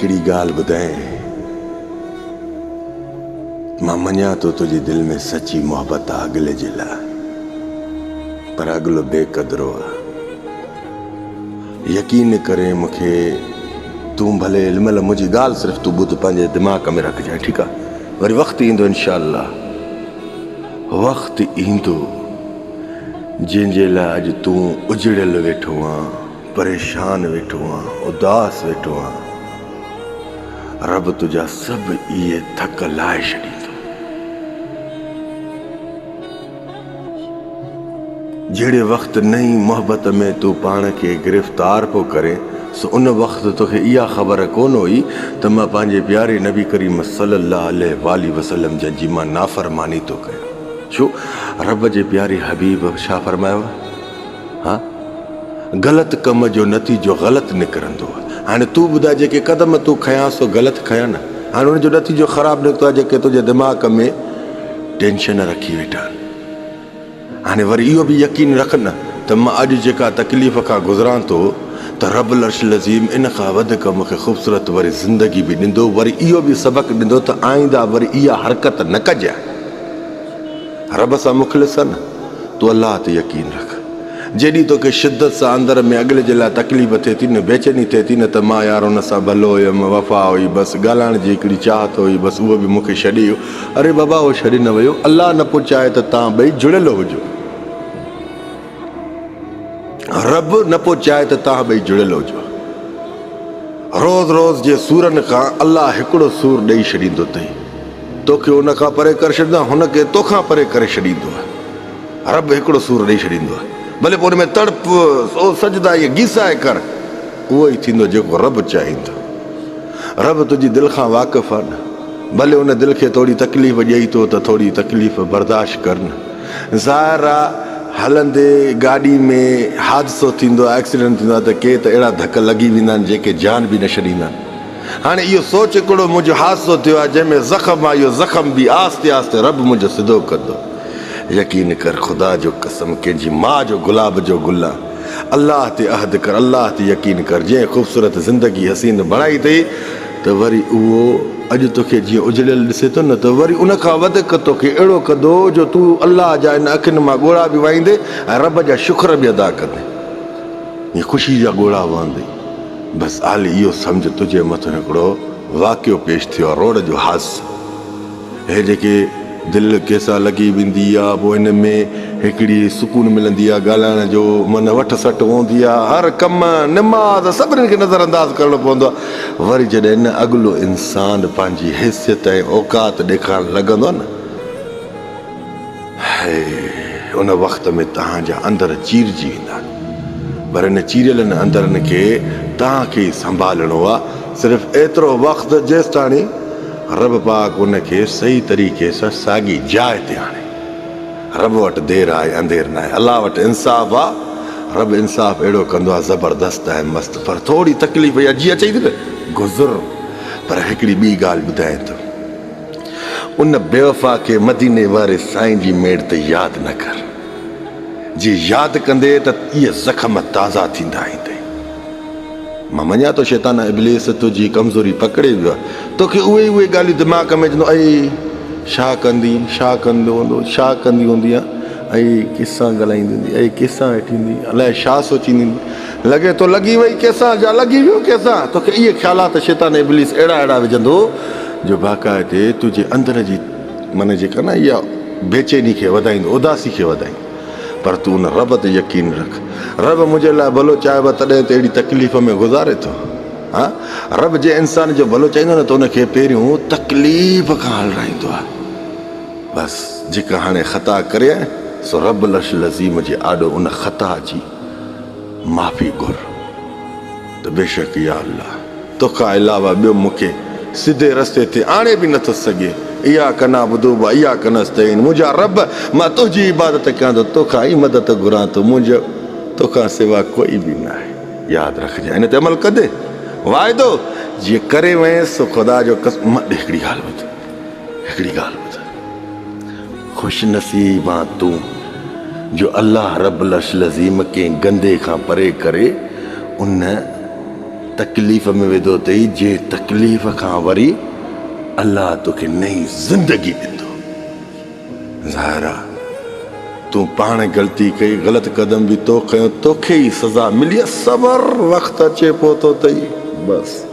हिकिड़ी ॻाल्हि ॿुधाए, मां मञा थो तुंहिंजे दिलि में सची मोहबत आहे अॻिले जे लाइ, पर अॻिलो बेक़दरो आहे। यकीन करे मूंखे तूं भले हिनमहिल मुंहिंजी ॻाल्हि सिर्फ़ु तूं ॿुध, पंहिंजे दिमाग़ में रखजांइ, ठीकु आहे? वरी वक़्तु ईंदो इंशाअल्लाह, वक़्तु ईंदो जंहिंजे लाइ अॼु तूं उजड़ियल वेठो आहीं, परेशान वेठो आहीं, उदास वेठो आहीं। रब तुंहिंजा सभु इहे थक लाहे छॾींदो। जहिड़े वक़्तु नई मोहबत में तूं पाण खे गिरफ़्तार पियो करे, सो उन वक़्तु तोखे इहा ख़बर कोन हुई त मां पंहिंजे प्यारे नबी करीम सल्लल्लाहु अलैहि वसल्लम जंहिंजी मां नाफ़रमानी थो कयां। छो? रब जे प्यारे हबीब छा फरमायो? हा, ग़लति कम जो नतीजो ग़लति निकिरंदो आहे। हाणे तूं ॿुधाए, जेके क़दम तूं खयां सो ग़लति खयां न, हाणे उनजो नतीजो ख़राबु निकितो आहे, जेके तुंहिंजे दिमाग़ में टेंशन रखी वेठा आहिनि। हाणे वरी इहो बि यकीन रख न त मां अॼु जेका तकलीफ़ खां गुज़रां थो, त रब्बुल अर्शिल अज़ीम इन खां वधीक मूंखे ख़ूबसूरत वरी ज़िंदगी बि ॾींदो, वरी इहो बि सबक़ु ॾींदो त आईंदा वरी इहा हरकत न कजांइ। रब सां मुख़लिस आहे न, तूं अलाह ते यकीन रख। जेॾी तोखे शिदत सां अंदर में अॻिले जे लाइ तकलीफ़ थिए थी न, बेचैनी थिए थी न, त मां यार हुन सां भलो हुयुमि, वफ़ा हुई, बसि ॻाल्हाइण जी हिकिड़ी चाहत हुई, बसि उहो बि मूंखे छॾे वियो। अरे बाबा, उहो छॾे न वियो, अलाह न पोइ चाहे त तव्हां ॿई जुड़ियल हुजो। रब न पोइ चाहे त तव्हां ॿई जुड़ियल हुजो। रोज़ रोज़ जे सूरनि खां अलाह हिकिड़ो सूर ॾेई छॾींदो अथई, तोखे हुन खां परे करे छॾींदो आहे, हुनखे तोखां परे करे छॾींदो आहे। रब हिकिड़ो सूर ॾेई छॾींदो आहे, भले पोइ हुन में तड़प ओ सजदा इहे गीसाए कर, उहो ई थींदो जेको रब चाहींदो। रब तुंहिंजी दिलि खां वाक़िफ़ आहे न, भले हुन दिलि खे थोरी तकलीफ़ ॾेई थो त थोरी तकलीफ़ बर्दाश्त कर न। ज़ाहिर आहे हलंदे गाॾी में हादसो थींदो आहे, एक्सीडेंट थींदो आहे, त के त अहिड़ा धक लॻी वेंदा आहिनि जेके जान बि न छॾींदा आहिनि। हाणे इहो सोच, हिकिड़ो मुंहिंजो हादसो थियो आहे जंहिंमें ज़ख़्म आहे, इहो ज़ख़्म बि आस्ते आस्ते रब मुंहिंजो सिधो कंदो। यकीन कर, ख़ुदा जो कसम, कंहिंजी माउ जो गुलाब जो गुल आहे। अलाह ते अहद कर, अलाह ते यकीन कर। जंहिं ख़ूबसूरत ज़िंदगी हसीन बणाई अथई, त वरी उहो अॼु तोखे जीअं उजड़ियल ॾिसे थो न, त वरी उन खां वधीक तोखे अहिड़ो कंदो जो तूं अलाह जा इन अखियुनि मां ॻोढ़ा बि वाईंदे ऐं रब जा शुक्र बि अदा कंदे, ईअं ख़ुशी जा ॻोढ़ा वहंदे। बसि हाली इहो सम्झ, तुंहिंजे मथां हिकिड़ो वाक़ियो पेश थियो आहे, रोड जो हादसो। हे जेके दिलि कंहिंसां लॻी वेंदी आहे, पोइ हिन में हिकिड़ी सुकून मिलंदी आहे, ॻाल्हाइण जो मन वठ सट हूंदी आहे, हर कम निमाज़ सभिनीनि खे नज़र अंदाज़ करिणो पवंदो आहे। वरी जॾहिं न अॻिलो इंसान पंहिंजी हैसियत ऐं औकात ॾेखारणु लॻंदो आहे न, उन वक़्त में तव्हांजा अंदर चीरजी वेंदा आहिनि। पर हिन चीरियलनि अंदरनि खे तव्हांखे संभालणो आहे, सिर्फ़ु एतिरो वक़्तु जेसि ताणी रब पाक उनखे सही तरीक़े सां साॻी जाइ ते आणे। रब वटि देरि आहे, अंधेर न आहे, अलाह वटि इंसाफ़ आहे। रब इंसाफ़ अहिड़ो कंदो आहे ज़बरदस्त ऐं मस्तु। पर थोरी तकलीफ़ या जीअं चई थी न गुज़र। पर हिकिड़ी ॿी ॻाल्हि ॿुधाए थो, उन बेवफ़ा खे मदीने वारे साईं जी मेड़ ते यादि न कर। जे यादि कंदे त इहे ज़ख़्म ताज़ा थींदा ईंदे। मां मञा थो शैतान इब्लीस तुंहिंजी कमज़ोरी पकिड़े वियो आहे, तोखे उहे ॻाल्हियूं दिमाग़ में चवंदो, ऐं छा कंदी, छा कंदो हूंदो, छा कंदी हूंदी आहे, ऐं कंहिंसां ॻाल्हाईंदी हूंदी, ऐं कंहिंसां वेठी हूंदी, अलाए छा सोचींदी हूंदी, लॻे थो लॻी वई कंहिंसां, जा लॻी वियो कंहिंसां। तोखे इहे ख़्यालात शैतान इब्लीस अहिड़ा विझंदो जो बाक़ाइदे तुंहिंजे अंदर जी माना जेका न इहा बेचैनी खे वधाईंदो, उदासी खे वधाईंदो। पर तूं उन रब ते यकीन रख। रब मुंहिंजे लाइ भलो चाहे तॾहिं त अहिड़ी तकलीफ़ में गुज़ारे थो। हा, रब जे इंसान जो भलो चाहींदो न, त उनखे पहिरियों तकलीफ़ खां हलाईंदो आहे। बसि जेका हाणे ख़ता करे आहे, सो रब्बुल अर्शिल अज़ीम जे आॾो उन ख़ता जी माफ़ी घुर, त बेशक या अल्लाह, तोखां अलावा ॿियो मूंखे सिधे रस्ते ते आणे बि नथो सघे। इहा कना ॿुधो, इहा कनस्तैन, मुंहिंजा रब, मां तुंहिंजी इबादत कयां थो, तोखां ई मदद घुरां थो, मुंहिंजो तोखां सिवा कोई बि न आहे। यादि रखजांइ, हिन ते अमल कंदे वाइदो जीअं करे वएं सो ख़ुदा जो कसम। हिकिड़ी ॻाल्हि ॿुध, हिकिड़ी ॻाल्हि ॿुध, ख़ुशि नसीब आहे तूं जो अलाह रब्बुल अर्शिल अज़ीम कंहिं गंदे खां परे करे उन तकलीफ़ में विधो अथई, जे तकलीफ़ खां वरी अल्लाह तोखे नई ज़िंदगी ॾींदो। ज़ाहिर आहे तूं पाण ग़लती कई, ग़लति क़दम बि तो खयो, तोखे ई सज़ा मिली। सबर वक़्तु अचे पोइ थो अथई, बसि